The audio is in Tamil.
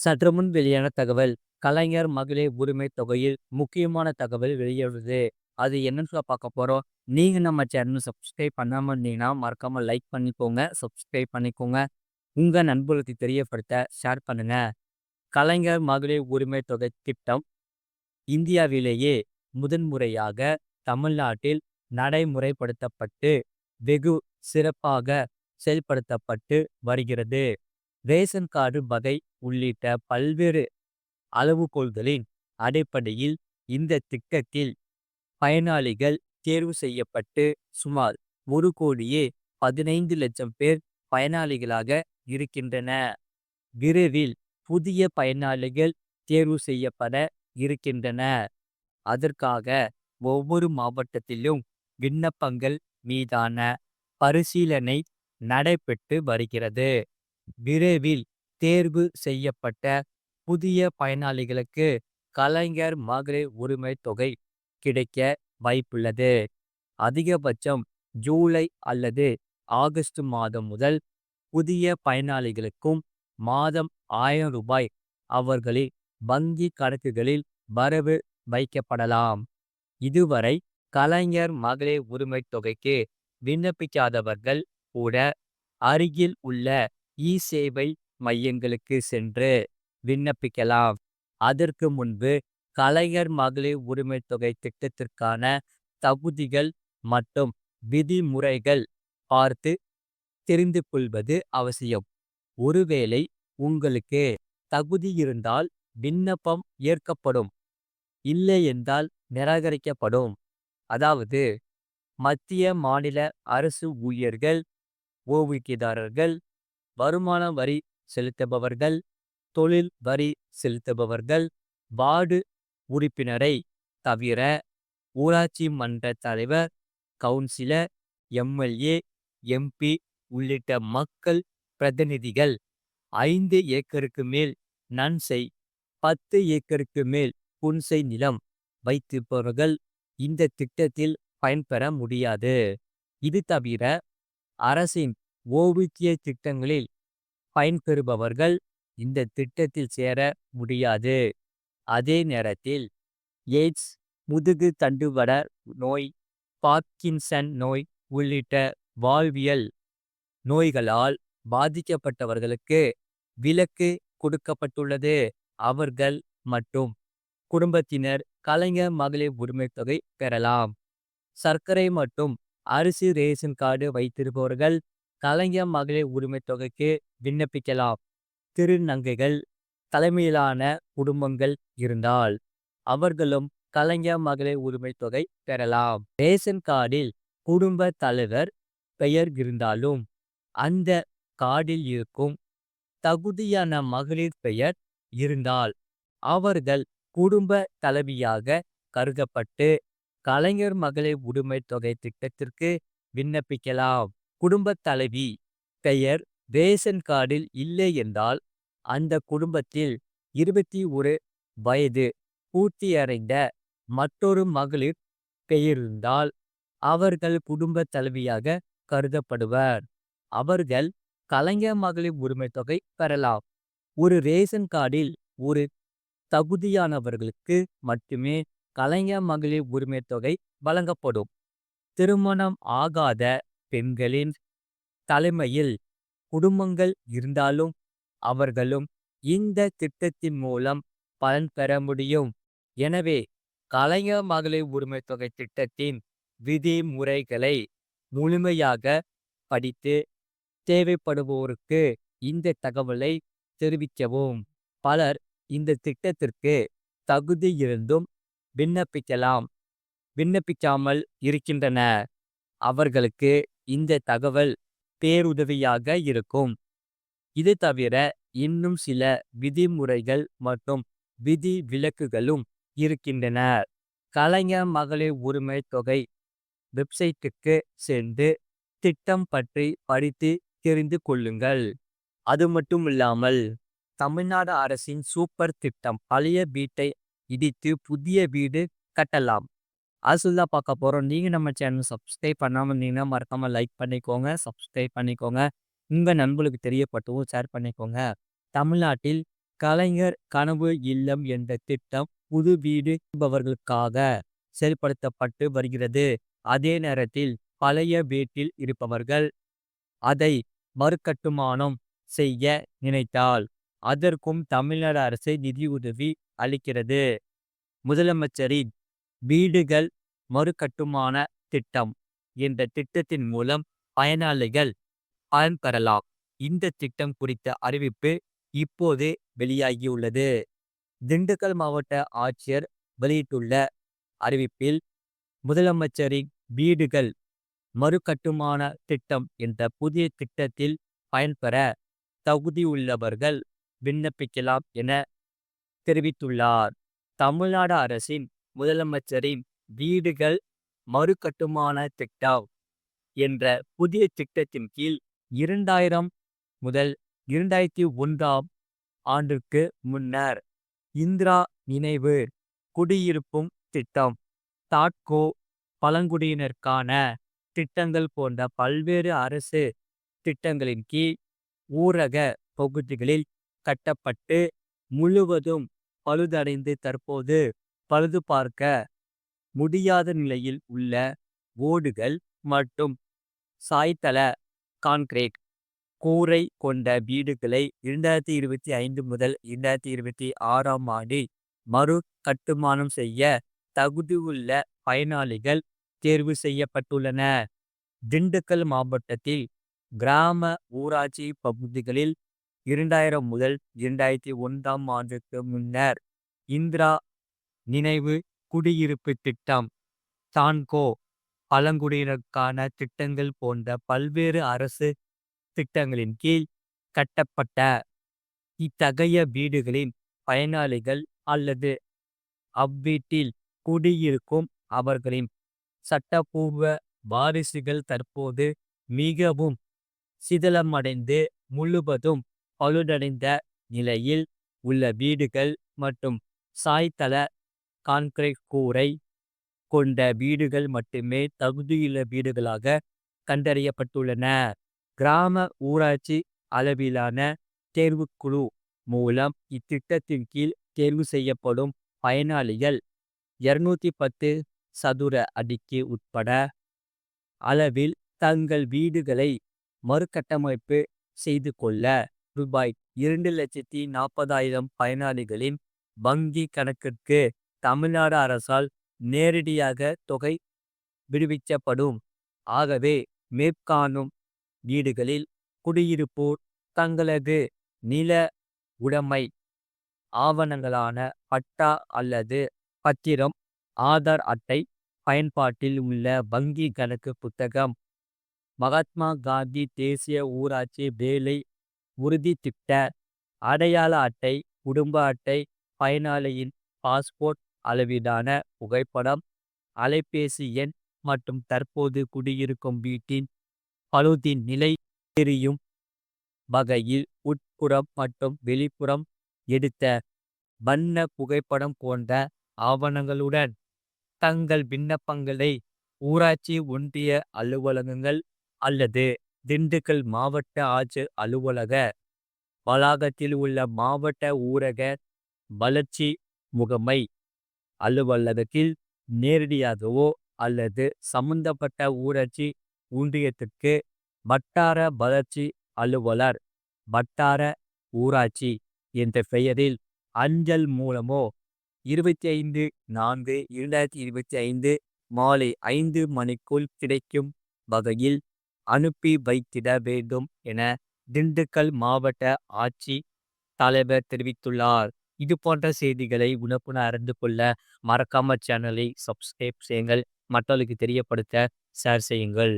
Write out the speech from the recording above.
சற்று முன் வெளியான தகவல். கலைஞர் மகளிர் உரிமை தொகையில் முக்கியமான தகவல் வெளியாகுது. அது என்னன்னு பார்க்க போறோம். நீங்க நம்ம சேனல் சப்ஸ்கிரைப் பண்ணாம இருந்தீங்கன்னா மறக்காம லைக் பண்ணிக்கோங்க, சப்ஸ்கிரைப் பண்ணிக்கோங்க. உங்க நண்பர்களுக்கு தெரியப்படுத்த ஷேர் பண்ணுங்க. கலைஞர் மகளிர் உரிமை தொகை திட்டம் இந்தியாவிலேயே முதன்முறையாக தமிழ்நாட்டில் நடைமுறைப்படுத்தப்பட்டு வெகு சிறப்பாக செயல்படுத்தப்பட்டு வருகிறது. ரேஷன் கார்டு வகை உள்ளிட்ட பல்வேறு அளவுகோல்களின் அடிப்படையில் இந்த திட்டத்தில் பயனாளிகள் தேர்வு செய்யப்பட்டு சுமார் 1,15,00,000 பேர் பயனாளிகளாக இருக்கின்றன. விரைவில் புதிய பயனாளிகள் தேர்வு செய்யப்பட இருக்கின்றன. அதற்காக ஒவ்வொரு மாவட்டத்திலும் விண்ணப்பங்கள் மீதான பரிசீலனை நடைபெற்று வருகிறது. விரைவில் தேர்வு செய்யப்பட்ட புதிய பயனாளிகளுக்கு கலைஞர் மகளிர் உரிமை தொகை கிடைக்க வாய்ப்புள்ளது. அதிகபட்சம் ஜூலை அல்லது ஆகஸ்ட் மாதம் முதல் புதிய பயனாளிகளுக்கும் மாதம் 1000 ரூபாய் அவர்களின் வங்கி கணக்குகளில் வரவு வைக்கப்படலாம். இதுவரை கலைஞர் மகளிர் உரிமை தொகைக்கு விண்ணப்பிக்காதவர்கள் கூட அருகில் உள்ள இ-சேவை மையங்களுக்கு சென்று விண்ணப்பிக்கலாம். அதற்கு முன்பு கலைஞர் மகளிர் உரிமை தொகை திட்டத்திற்கான தகுதிகள் மற்றும் விதிமுறைகள் பார்த்து தெரிந்து கொள்வது அவசியம். ஒருவேளை உங்களுக்கு தகுதி இருந்தால் விண்ணப்பம் ஏற்கப்படும், இல்லை என்றால் நிராகரிக்கப்படும். அதாவது மத்திய மாநில அரசு ஊழியர்கள், ஓய்வூதியதாரர்கள், வருமான வரி செலுத்துபவர்கள், தொழில் வரி செலுத்துபவர்கள், வார்டு உறுப்பினரை தவிர ஊராட்சி மன்ற தலைவர், கவுன்சிலர், எம்எல்ஏ, எம்பி உள்ளிட்ட மக்கள் பிரதிநிதிகள், 5 ஏக்கருக்கு மேல் நன்செய், 10 ஏக்கருக்கு மேல் புன்செய் நிலம் வைத்திருப்பவர்கள் இந்த திட்டத்தில் பயன்பெற முடியாது. இது தவிர அரசின் ஓய்வூதிய திட்டங்களில் பயன்பெறுபவர்கள் இந்த திட்டத்தில் சேர முடியாது. அதே நேரத்தில் எய்ட்ஸ், முதுகு தண்டுவட நோய், பார்க்கின்சன் நோய் உள்ளிட்ட வாழ்வியல் நோய்களால் பாதிக்கப்பட்டவர்களுக்கு விலக்கு கொடுக்கப்பட்டுள்ளது. அவர்கள் மற்றும் குடும்பத்தினர் கலைஞர் மகளிர் உரிமை தொகை பெறலாம். சர்க்கரை மற்றும் அரிசி ரேஷன் கார்டு வைத்திருப்பவர்கள் கலைஞர் மகளிர் உரிமை தொகைக்கு விண்ணப்பிக்கலாம். திருநங்கைகள் தலைமையிலான குடும்பங்கள் இருந்தால் அவர்களும் கலைஞர் மகளிர் உரிமை தொகை பெறலாம். ரேஷன் கார்டில் குடும்ப தலைவர் பெயர் இருந்தாலும் அந்த கார்டில் இருக்கும் தகுதியான மகளிர் பெயர் இருந்தால் அவர்கள் குடும்ப தலைவியாக கருதப்பட்டு கலைஞர் மகளிர் உரிமை தொகை திட்டத்திற்கு விண்ணப்பிக்கலாம். குடும்ப தலைவி பெயர் ரேஷன் கார்டில் இல்லை என்றால் அந்த குடும்பத்தில் 21 வயது பூர்த்தியடைந்த மற்றொரு மகளிர் பெயர் இருந்தால் அவர்கள் குடும்ப தலைவியாக கருதப்படுவர். அவர்கள் கலைஞர் மகளிர் உரிமை தொகை பெறலாம். ஒரு ரேஷன் கார்டில் ஒரு தகுதியானவர்களுக்கு மட்டுமே கலைஞர் மகளிர் உரிமை தொகை வழங்கப்படும். திருமணம் ஆகாத பெண்களின் தலைமையில் குடும்பங்கள் இருந்தாலும் அவர்களும் இந்த திட்டத்தின் மூலம் பலன் பெற முடியும். எனவே கலைஞர் மகளிர் உரிமை தொகை திட்டத்தின் விதிமுறைகளை முழுமையாக படித்து தேவைப்படுவோருக்கு இந்த தகவலை தெரிவிக்கவும். பலர் இந்த திட்டத்திற்கு தகுதி இருந்தும் விண்ணப்பிக்காமல் இருக்கின்றனர். அவர்களுக்கு இந்த தகவல் பேருதவியாக இருக்கும். இது தவிர இன்னும் சில விதிமுறைகள் மற்றும் விதி விலக்குகளும் இருக்கின்றன. கலைஞர் மகளிர் உரிமை தொகை வெப்சைட்டுக்கு சென்று திட்டம் பற்றி படித்து தெரிந்து கொள்ளுங்கள். அது மட்டும் இல்லாமல் தமிழ்நாடு அரசின் சூப்பர் திட்டம் பழைய வீட்டை இடித்து புதிய வீடு கட்டலாம். அதுதான் பார்க்க போறோம். நீங்க நம்ம சேனல் சப்ஸ்கிரைப் பண்ணாம இருந்தீங்கன்னா மறக்காம லைக் பண்ணிக்கோங்க, சப்ஸ்கிரைப் பண்ணிக்கோங்க. உங்க நண்பர்களுக்கு தெரியப்பட்டவும் ஷேர் பண்ணிக்கோங்க. தமிழ்நாட்டில் கலைஞர் கனவு இல்லம் என்ற திட்டம் புது வீடு என்பவர்களுக்காக செயல்படுத்தப்பட்டு வருகிறது. அதே நேரத்தில் பழைய வீட்டில் இருப்பவர்கள் அதை மறுகட்டுமானம் செய்ய நினைத்தால் அதற்கும் தமிழ்நாடு அரசு நிதியுதவி அளிக்கிறது. முதலமைச்சரின் வீடுகள் மறுகட்டுமான திட்டம் என்ற திட்டத்தின் மூலம் பயனாளிகள் பயன்பெறலாம். இந்த திட்டம் குறித்த அறிவிப்பு இப்போது வெளியாகியுள்ளது. திண்டுக்கல் மாவட்ட ஆட்சியர் வெளியிட்டுள்ள அறிவிப்பில் முதலமைச்சரின் வீடுகள் மறுகட்டுமான திட்டம் என்ற புதிய திட்டத்தில் பயன்பெற தகுதியுள்ளவர்கள் விண்ணப்பிக்கலாம் என தெரிவித்துள்ளார். தமிழ்நாடு அரசின் முதலமைச்சரின் வீடுகள் மறுகட்டுமான திட்டம் என்ற புதிய திட்டத்தின் கீழ் 2000 முதல் 2001 ஆண்டுக்கு முன்னர் இந்திரா நினைவு குடியிருப்பும் திட்டம், தாட்கோ, பழங்குடியினருக்கான திட்டங்கள் போன்ற பல்வேறு அரசு திட்டங்களின் கீழ் ஊரக பகுதிகளில் கட்டப்பட்டு முழுவதும் பழுதடைந்து தற்போது பழுது பார்க்க முடியாத நிலையில் உள்ள ஓடுகள் மற்றும் சாய்தள கான்கிரீட் கூரை கொண்ட வீடுகளை 2025 முதல் 2026 ஆண்டில் மறு கட்டுமானம் செய்ய தகுதியுள்ள பயனாளிகள் தேர்வு செய்யப்பட்டுள்ளன. திண்டுக்கல் மாவட்டத்தில் கிராம ஊராட்சி பகுதிகளில் 2000 முதல் 2001 ஆண்டுக்கு முன்னர் இந்திரா நினைவு குடியிருப்பு திட்டம், தான்கோ, பழங்குடியினருக்கான திட்டங்கள் போன்ற பல்வேறு அரசு திட்டங்களின் கீழ் கட்டப்பட்ட இத்தகைய வீடுகளின் பயனாளிகள் அல்லது அவ்வீட்டில் குடியிருக்கும் அவர்களின் சட்டப்பூர்வ வாரிசுகள் தற்போது மிகவும் சிதிலமடைந்து முழுவதும் பழுதடைந்த நிலையில் உள்ள வீடுகள் மற்றும் சாய்தள கான்கிரீட் கூரை கொண்ட வீடுகள் மட்டுமே தகுதியுள்ள வீடுகளாக கண்டறியப்பட்டுள்ளன. கிராம ஊராட்சி அளவிலான தேர்வுக்குழு மூலம் இத்திட்டத்தின் கீழ் தேர்வு செய்யப்படும் பயனாளிகள் 210 சதுர அடிக்கு உட்பட அளவில் தங்கள் வீடுகளை மறுகட்டமைப்பு செய்து கொள்ள ரூபாய் 2,40,000 பயனாளிகளின் வங்கி கணக்கிற்கு தமிழ்நாடு அரசால் நேரடியாக தொகை விடுவிக்கப்படும். ஆகவே மேற்காணும் வீடுகளில் குடியிருப்போர் தங்களது நில உடைமை ஆவணங்களான பட்டா அல்லது பத்திரம், ஆதார் அட்டை, பயன்பாட்டில் உள்ள வங்கி கணக்கு புத்தகம், மகாத்மா காந்தி தேசிய ஊராட்சி வேலை உறுதி திட்ட அடையாள அட்டை, குடும்ப அட்டை, பயனாளியின் பாஸ்போர்ட் அளவிலான புகைப்படம், அலைபேசி எண் மற்றும் தற்போது குடியிருக்கும் வீட்டின் பழுதின் நிலை தெரியும் வகையில் உட்புறம் மற்றும் வெளிப்புறம் எடுத்த வண்ண புகைப்படம் போன்ற ஆவணங்களுடன் தங்கள் விண்ணப்பங்களை ஊராட்சி ஒன்றிய அலுவலகங்கள் அல்லது திண்டுக்கல் மாவட்ட ஆட்சியர் அலுவலக வளாகத்தில் உள்ள மாவட்ட ஊரக வளர்ச்சி முகமை அலுவலகத்தில் நேரடியாகவோ அல்லது சம்பந்தப்பட்ட ஊராட்சி ஒன்றியத்திற்கு வட்டார வளர்ச்சி அலுவலர், வட்டார ஊராட்சி என்ற பெயரில் அஞ்சல் மூலமோ 25/4/2025 மாலை 5 மணிக்குள் கிடைக்கும் வகையில் அனுப்பி வைத்திட வேண்டும் என திண்டுக்கல் மாவட்ட ஆட்சி தலைவர் தெரிவித்துள்ளார். இது போன்ற செய்திகளை உடனுக்குடன் அறிந்து கொள்ள மறக்காம சேனலை சப்ஸ்கிரைப் செய்யுங்கள். மற்றவர்களுக்கு தெரியப்படுத்த ஷேர் செய்யுங்கள்.